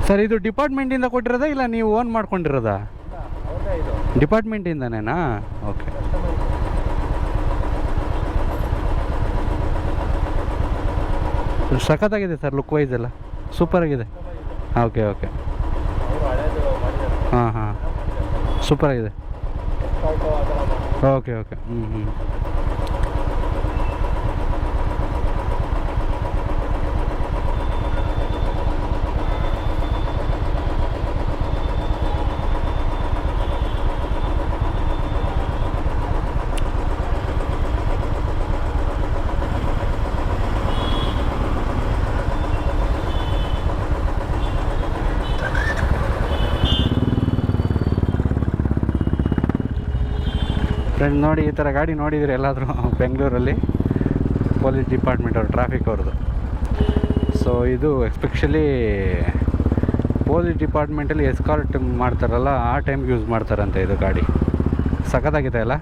Sir ಇದು ಡಿಪಾರ್ಟ್ಮೆಂಟಿಂದ ಕೊಟ್ಟಿರೋದಾ ಇಲ್ಲ ನೀವು ಓನ್ ಮಾಡ್ಕೊಂಡಿರೋದಾ? ಡಿಪಾರ್ಟ್ಮೆಂಟಿಂದನೇನಾ? ಓಕೆ. ಸಖತ್ತಾಗಿದೆ ಸರ್, ಲುಕ್ ವೈಸ್ ಎಲ್ಲ ಸೂಪರಾಗಿದೆ. Okay okay. ಹಾಂ ಹಾಂ, ಸೂಪರಾಗಿದೆ. Okay okay. ಹ್ಞೂ ಹ್ಞೂ. ಫ್ರೆಂಡ್ ನೋಡಿ, ಈ ಥರ ಗಾಡಿ ನೋಡಿದರೆ ಎಲ್ಲಾದರೂ ಬೆಂಗಳೂರಲ್ಲಿ ಪೊಲೀಸ್ ಡಿಪಾರ್ಟ್ಮೆಂಟ್ ಅವ್ರು, ಟ್ರಾಫಿಕ್ ಅವ್ರದ್ದು. ಸೊ ಇದು ಎಸ್ಪೆಷಲಿ ಪೊಲೀಸ್ ಡಿಪಾರ್ಟ್ಮೆಂಟಲ್ಲಿ ಎಸ್ಕಾರ್ಟ್ ಮಾಡ್ತಾರಲ್ಲ, ಆ ಟೈಮ್ಗೆ ಯೂಸ್ ಮಾಡ್ತಾರಂತೆ ಇದು ಗಾಡಿ. ಸಖತ್ತಾಗಿದೆ ಅಲ್ಲ?